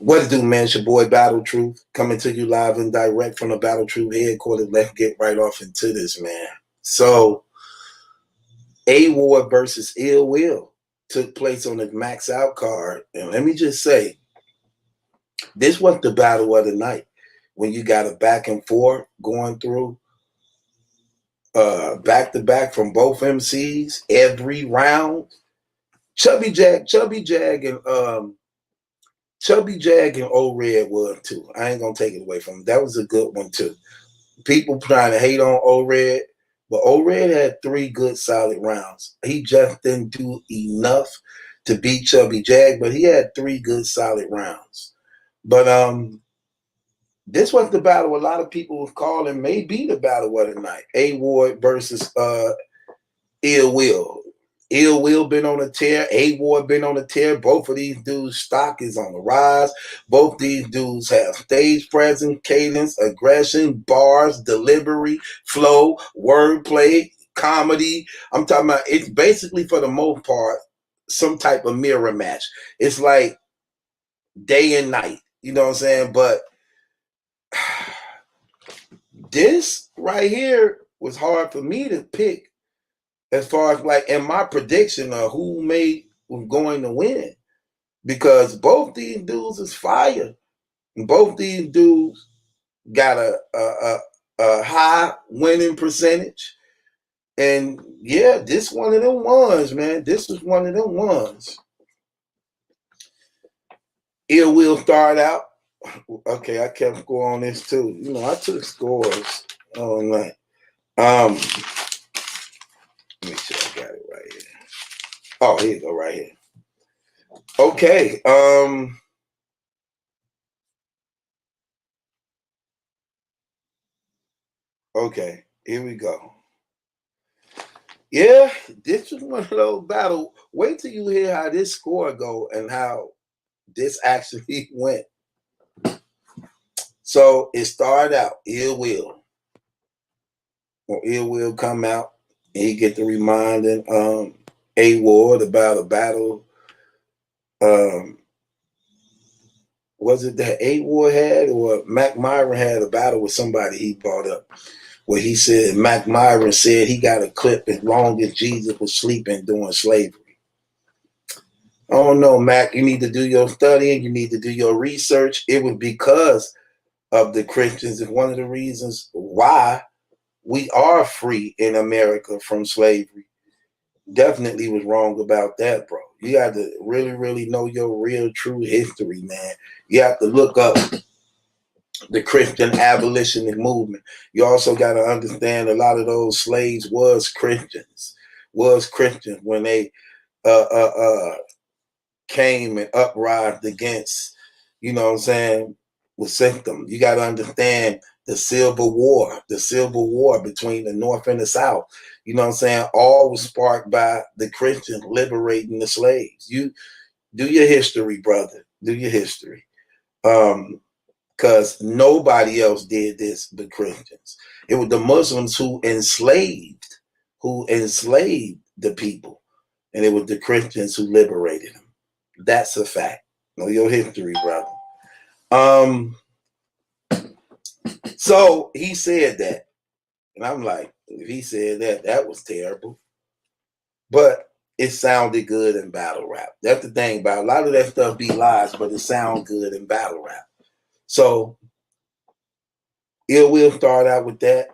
What it do, man? It's your boy Battle Truth coming to you live and direct from the Battle Truth headquarters. Let's get right off into this, man. So, A Ward versus Ill Will took place on the Max Out card. And let me just say, this was the battle of the night when you got a back and forth going through back to back from both MCs every round. Chubby Jag and Old Red was too. I ain't gonna take it away from him. That was a good one too. People trying to hate on Old Red, but Old Red had 3 good solid rounds. He just didn't do enough to beat Chubby Jag, but he had 3 good solid rounds. But this was the battle a lot of people was calling may be the battle of the night. A Ward versus Ill Will. Ill Will been on a tear. A Ward been on a tear. Both of these dudes' stock is on the rise. Both these dudes have stage presence, cadence, aggression, bars, delivery, flow, wordplay, comedy. I'm talking about it's basically for the most part some type of mirror match. It's like day and night. You know what I'm saying? But this right here was hard for me to pick as far as like in my prediction of who was going to win, because both these dudes is fire. Both these dudes got a high winning percentage, and yeah, this one of them ones, man. This is one of them ones. Ill Will start out. Okay, I kept score on this too. You know, I took scores all night. Let me see, I got it right here. Oh, here you go, right here. Okay. Okay, here we go. Yeah, this was one of those battles. Wait till you hear how this score go and how this actually went. So it started out, Ill Will. When Ill Will come out, and he get to reminding A Ward about a battle. Was it that A Ward had, or Mac Myron had a battle with somebody he brought up, where he said Mac Myron said he got a clip as long as Jesus was sleeping during slavery. I don't know, Mac. You need to do your studying. You need to do your research. It was because of the Christians. It's one of the reasons why we are free in America from slavery. Definitely was wrong about that, bro. You got to really, really know your real, true history, man. You have to look up the Christian abolitionist movement. You also got to understand a lot of those slaves was Christians when they came and uprised against, you know what I'm saying, was sent them. You got to understand the Civil War between the North and the South. You know what I'm saying? All was sparked by the Christians liberating the slaves. You do your history, brother. Do your history. Because nobody else did this but Christians. It was the Muslims who enslaved the people. And it was the Christians who liberated them. That's a fact. Know your history, brother. So he said that. And I'm like, if he said that, that was terrible. But it sounded good in battle rap. That's the thing about a lot of that stuff be lies, but it sounds good in battle rap. So Ill Will start out with that.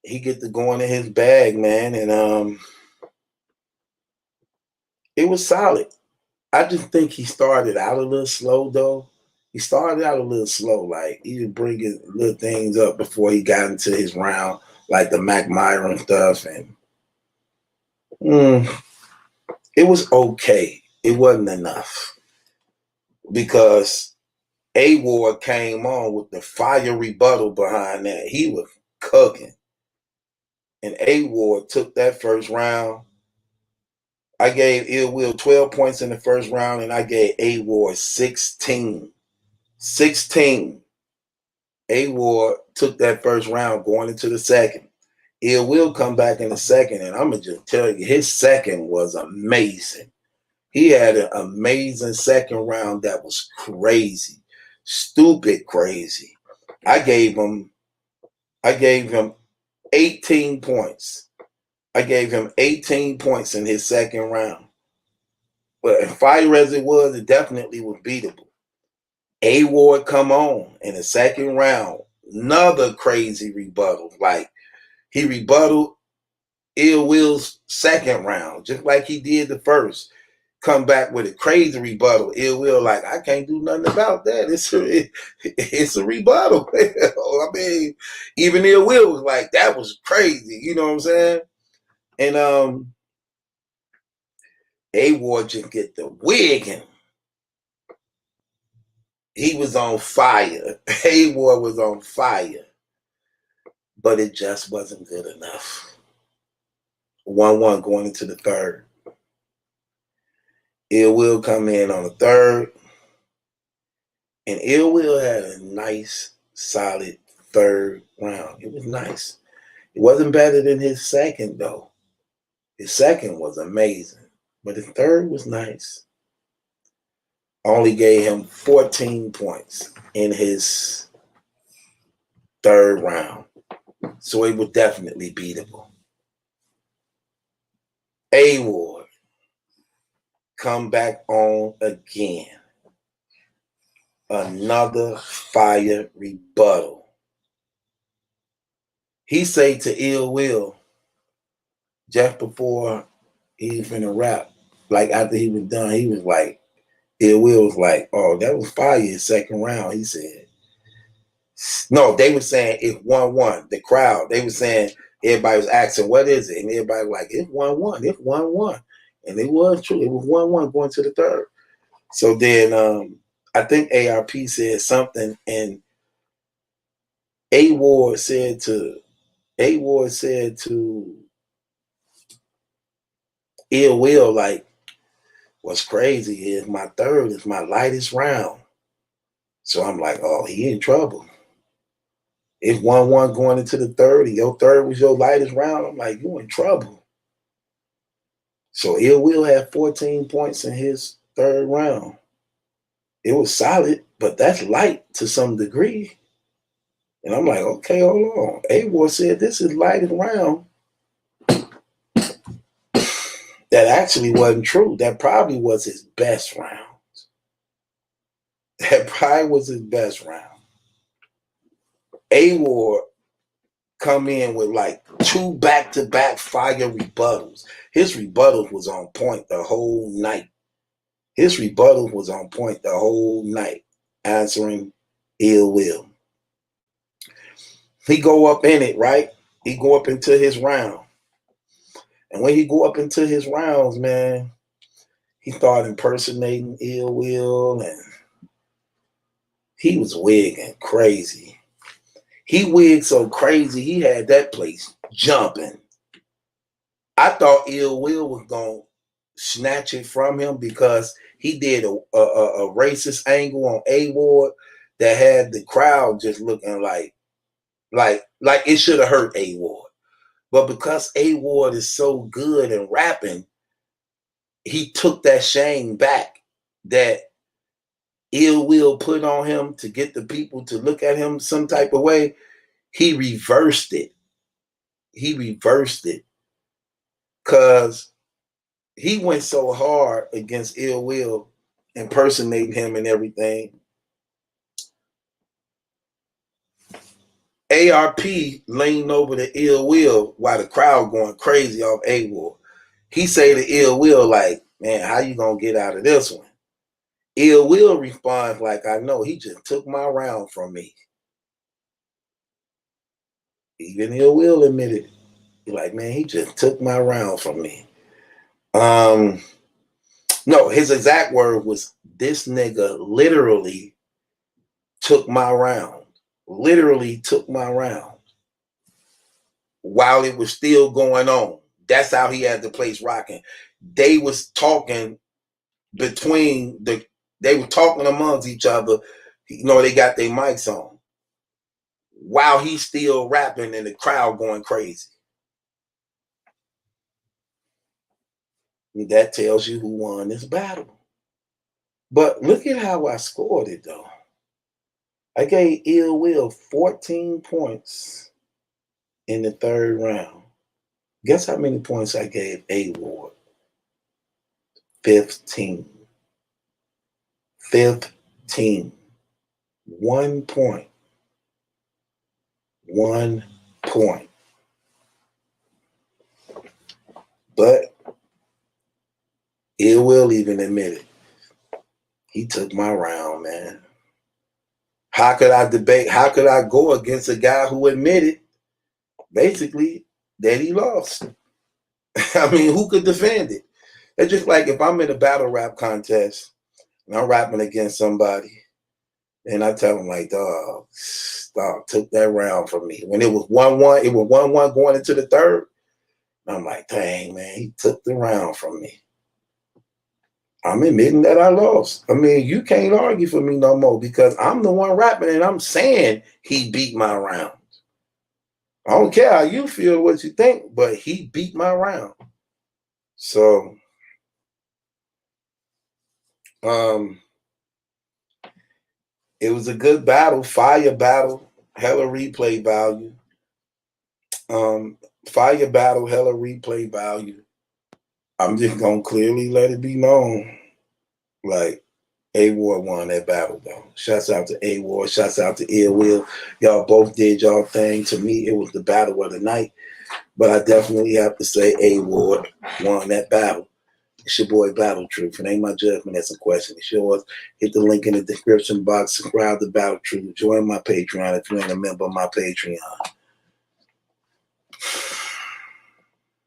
He get to go into his bag, man, and it was solid. I just think he started out a little slow, though. He started out a little slow, like he was bringing little things up before he got into his round, like the Mac Myron stuff, and it was okay. It wasn't enough because A Ward came on with the fire rebuttal behind that. He was cooking, and A Ward took that first round. I gave Ill Will 12 points in the first round, and I gave A Ward 16. 16. A Ward took that first round going into the second. Ill Will come back in the second, and I'm going to just tell you, his second was amazing. He had an amazing second round that was crazy, stupid crazy. I gave him 18 points. I gave him 18 points in his second round. But fire as it was, it definitely was beatable. A Ward come on in the second round. Another crazy rebuttal. Like he rebutted Ill Will's second round, just like he did the first. Come back with a crazy rebuttal. Ill Will, like, I can't do nothing about that. It's a rebuttal. I mean, even Ill Will was like, that was crazy. You know what I'm saying? And A Ward just get the wigging. He was on fire. A Ward was on fire. But it just wasn't good enough. 1-1 going into the third. Ill Will come in on the third. And Ill Will had a nice, solid third round. It was nice. It wasn't better than his second, though. His second was amazing. But his third was nice. Only gave him 14 points in his third round. So it was definitely beatable. A Ward come back on again. Another fire rebuttal. He say to Ill Will, just before he was finna rap, like after he was done, he was like, Ill Will was like, oh, that was fire his second round. He said, no, they were saying it's 1-1. The crowd, they were saying, everybody was asking, what is it? And everybody was like, it's 1-1, it's 1-1. And it was true. It was 1-1 going to the third. So then I think ARP said something, and A Ward said to Ill Will, like, what's crazy is my third is my lightest round. So I'm like, oh, he in trouble. It's 1-1 going into the third, and your third was your lightest round. I'm like, you in trouble. So Ill Will had 14 points in his third round. It was solid, but that's light to some degree. And I'm like, okay, hold on. A Ward said this is lightest round. That actually wasn't true. That probably was his best round. That probably was his best round. A Ward come in with like 2 back-to-back fire rebuttals. His rebuttals was on point the whole night. Answering Ill Will. He go up in it, right? He go up into his round. And when he go up into his rounds, man, he started impersonating Ill Will, and he was wigging crazy. He wigged so crazy, he had that place jumping. I thought Ill Will was going to snatch it from him because he did a racist angle on A Ward that had the crowd just looking like it should have hurt A Ward. But because A Ward is so good in rapping, he took that shame back that Ill Will put on him to get the people to look at him some type of way. He reversed it. Because he went so hard against Ill Will, impersonating him and everything. ARP leaned over to Ill Will while the crowd going crazy off A Ward. He say to Ill Will, like, man, how you gonna get out of this one? Ill Will responds like, I know, he just took my round from me. Even Ill Will admitted, like, man, he just took my round from me. No, his exact word was, this nigga literally took my round. Literally took my round. While it was still going on. That's how he had the place rocking. They was talking they were talking amongst each other. You know, they got their mics on. While he's still rapping and the crowd going crazy. That tells you who won this battle. But look at how I scored it, though. I gave Ill Will 14 points in the third round. Guess how many points I gave A Ward? 15. 15. 1 point. 1 point. But Ill Will even admit it. He took my round, man. How could I debate? How could I go against a guy who admitted basically that he lost? I mean, who could defend it? It's just like if I'm in a battle rap contest and I'm rapping against somebody and I tell them like, dog took that round from me. When it was 1-1, it was 1-1 going into the third. I'm like, dang, man, he took the round from me. I'm admitting that I lost. I mean, you can't argue for me no more because I'm the one rapping and I'm saying he beat my round. I don't care how you feel, what you think, but he beat my round. So, it was a good battle, fire battle, hella replay value. Fire battle, hella replay value. I'm just gonna clearly let it be known, like, A Ward won that battle, though. Shouts out to A Ward. Shouts out to Ill Will. Y'all both did y'all thing. To me, it was the battle of the night. But I definitely have to say A Ward won that battle. It's your boy Battle Truth. It ain't my judgment. That's a question. It's yours. Hit the link in the description box. Subscribe to Battle Truth. Join my Patreon if you ain't a member of my Patreon.